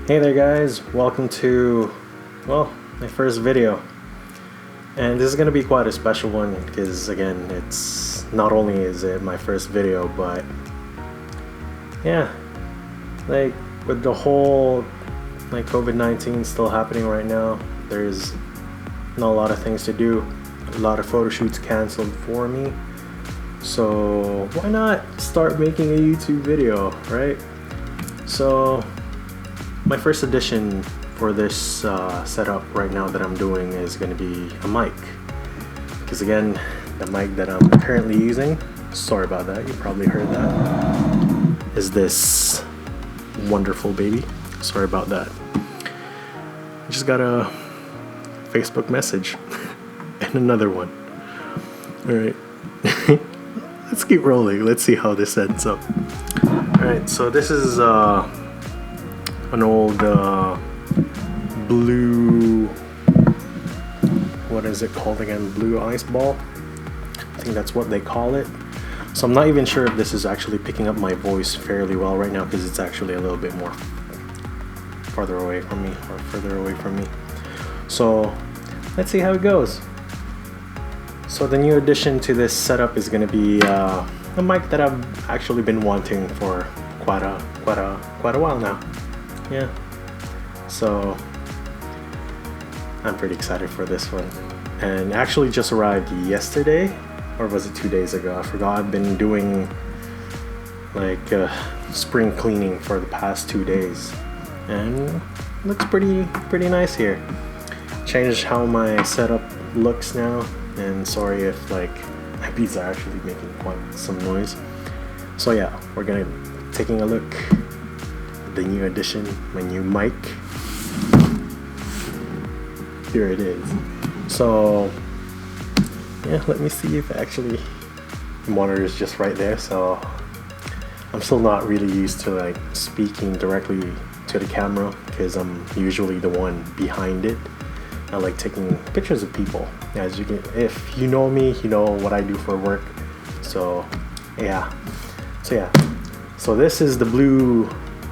Hey there guys, welcome to, well, my first video. And this is going to be quite a special one because again, it's not only is it my first video, but yeah, like with the whole like COVID-19 still happening right now, there's not a lot of things to do. A lot of photo shoots canceled for me. So why not start making a YouTube video, right? So my first edition for this setup right now that I'm doing is going to be a mic, because again, the mic that I'm currently using, sorry about that, you probably heard that, is this wonderful baby. Sorry about that. I just got a Facebook message and another one. Alright, let's keep rolling. Let's see how this ends up. Alright, so this is an old blue, what is it called again? Blue ice ball. I think that's what they call it. So I'm not even sure if this is actually picking up my voice fairly well right now, because it's actually a little bit more farther away from me, or further away from me. So let's see how it goes. So the new addition to this setup is going to be a mic that I've actually been wanting for quite a while now. Yeah, so I'm pretty excited for this one, and actually just arrived yesterday, or was it 2 days ago? I forgot. I've been doing like spring cleaning for the past 2 days, and looks pretty nice here. Changed how my setup looks now, and sorry if like my beats are actually making quite some noise. So yeah, we're gonna taking a look. The new addition, my new mic. Here it is. So yeah, let me see if actually the monitor is just right there. So I'm still not really used to like speaking directly to the camera, because I'm usually the one behind it. I like taking pictures of people. As you can, if you know me, you know what I do for work. So yeah. So this is the blue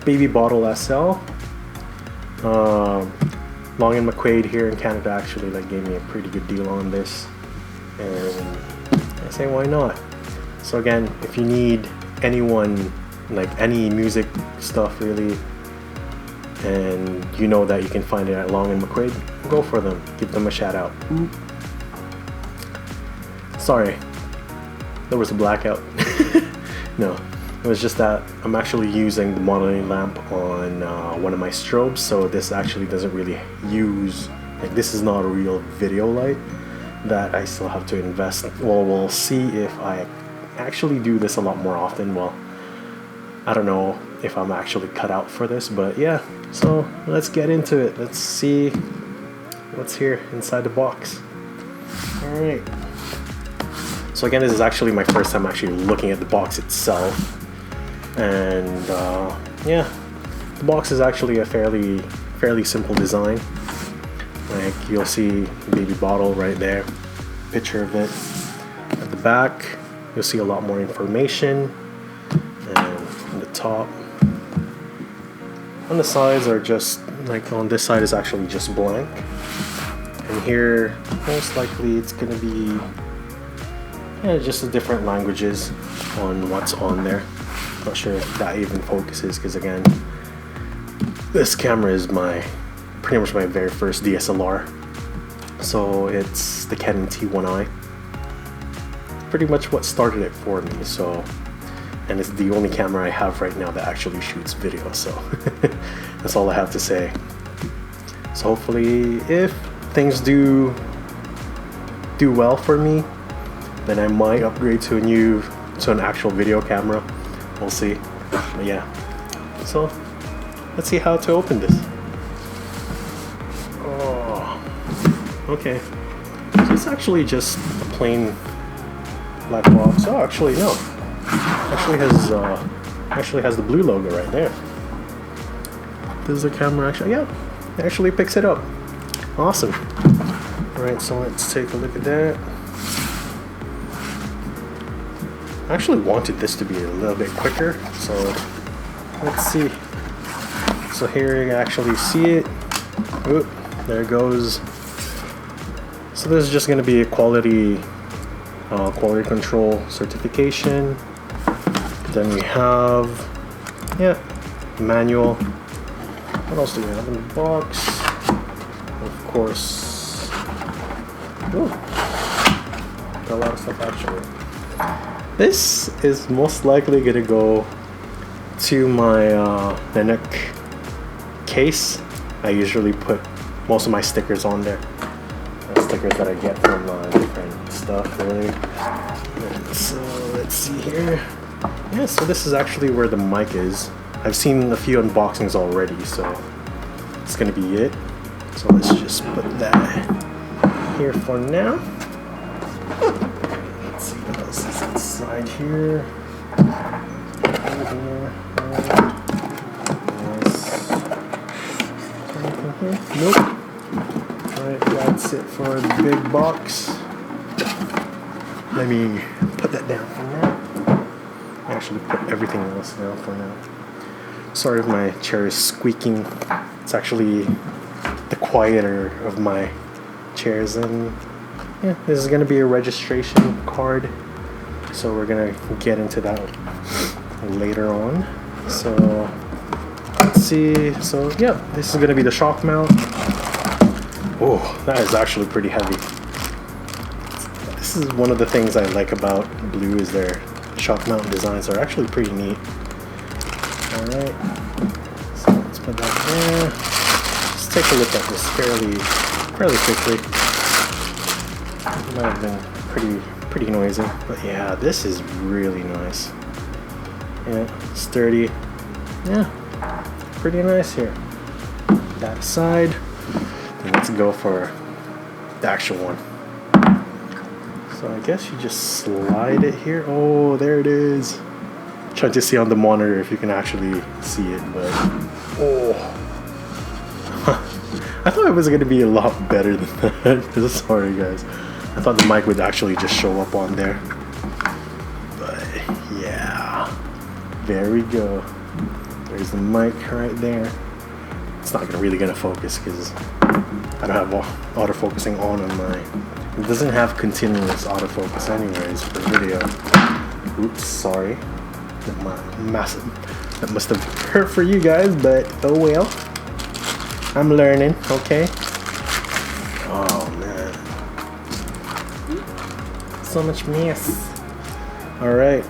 Baby Bottle SL. Long and McQuaid here in Canada actually like gave me a pretty good deal on this, and I say why not. So again, if you need anyone, like any music stuff really, and you know that you can find it at Long and McQuaid, go for them. Give them a shout out. Sorry, there was a blackout. No. It was just that I'm actually using the modeling lamp on one of my strobes, so this actually doesn't really use, like this is not a real video light that I still have to invest. Well, we'll see if I actually do this a lot more often. Well, I don't know if I'm actually cut out for this, but yeah, so let's get into it. Let's see what's here inside the box. Alright. So again, this is actually my first time actually looking at the box itself. And yeah, the box is actually a fairly simple design. Like you'll see the baby bottle right there, picture of it. At the back, you'll see a lot more information, and on the top, on the sides are just like, on this side is actually just blank, and here most likely it's gonna be just the different languages on what's on there. Not sure if that even focuses, because again, this camera is pretty much my very first DSLR. So it's the Canon T1i. Pretty much what started it for me. So, and it's the only camera I have right now that actually shoots video. So that's all I have to say. So hopefully, if things do well for me, then I might upgrade to an actual video camera. We'll see. But yeah, so let's see how to open this. Oh, okay. So it's actually just a plain black box. Oh, actually no. Actually has the blue logo right there. Does the camera actually? Yeah, it actually picks it up. Awesome. All right, so let's take a look at that. I actually wanted this to be a little bit quicker, so let's see. so here you can actually see it. Oop, there it goes. So this is just going to be a quality control certification. Then we have, manual. What else do we have in the box? Of course, got a lot of stuff actually. This is most likely gonna go to my the neck case. I usually put most of my stickers on there. Stickers that I get from different stuff really. And so let's see here. Yeah, so this is actually where the mic is. I've seen a few unboxings already, so it's gonna be it. So let's just put that here for now. Let's see what else is inside here. Anything here? Nope. Alright, that's it for the big box. Let me put that down for now. Actually put everything else down for now. Sorry if my chair is squeaking. It's actually the quieter of my chairs. And yeah, this is going to be a registration card, so we're going to get into that later on. So let's see. So yeah, this is going to be the shock mount. Oh, that is actually pretty heavy. This is one of the things I like about Blue, is their shock mount designs are actually pretty neat. Alright, so let's put that there. Let's take a look at this fairly quickly. It might have been pretty noisy, but yeah, this is really nice. Yeah, sturdy. Yeah, pretty nice here. That aside, then let's go for the actual one. So I guess you just slide it here. Oh, there it is. Trying to see on the monitor if you can actually see it, but oh. I thought it was going to be a lot better than that. Sorry guys. I thought the mic would actually just show up on there. But yeah. There we go. There's the mic right there. It's not really going to focus because I don't have autofocusing on mine. It doesn't have continuous autofocus anyways for video. Oops, sorry. That must have hurt for you guys, but oh well. I'm learning, okay? Oh man. So much mess. Alright.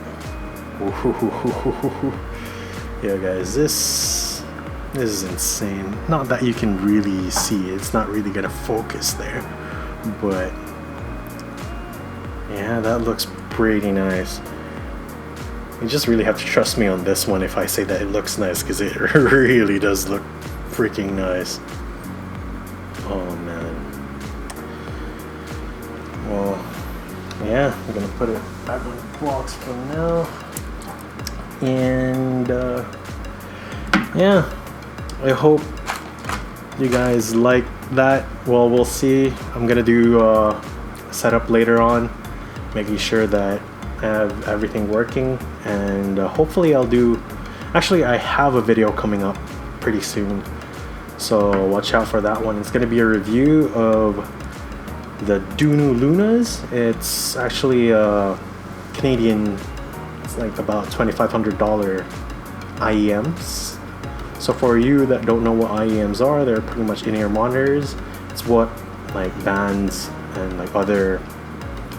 Yeah guys, this is insane. Not that you can really see it. It's not really gonna focus there. But yeah, that looks pretty nice. You just really have to trust me on this one if I say that it looks nice, because it really does look freaking nice. Oh man. Well, yeah, I'm gonna put it back in the box for now. And yeah, I hope you guys like that. Well, we'll see. I'm gonna do a setup later on, making sure that I have everything working, and hopefully I'll do, actually I have a video coming up pretty soon, so watch out for that one. It's going to be a review of the Dunu Lunas. It's actually a Canadian, it's like about $2,500 IEMs. So for you that don't know what IEMs are, they're pretty much in-ear monitors. It's what like bands and like other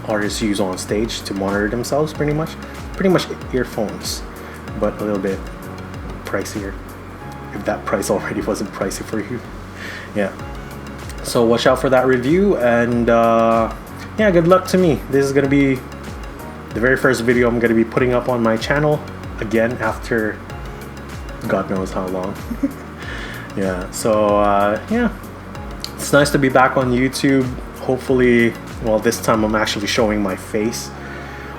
artists use on stage to monitor themselves, pretty much earphones, but a little bit pricier, if that price already wasn't pricey for you. Yeah, so watch out for that review, and yeah, good luck to me. This is gonna be the very first video I'm gonna be putting up on my channel again after God knows how long. Yeah, so yeah, it's nice to be back on YouTube. Hopefully, well, this time I'm actually showing my face.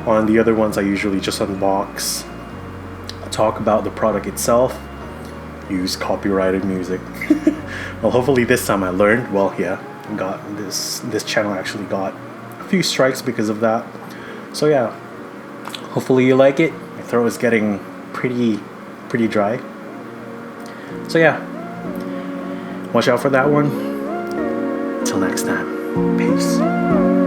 On the other ones I usually just unbox, talk about the product itself, use copyrighted music. Well, hopefully this time I learned. Well, yeah, got this channel actually got a few strikes because of that. So yeah, hopefully you like it. My throat is getting pretty dry. So yeah, watch out for that one. Till next time, peace.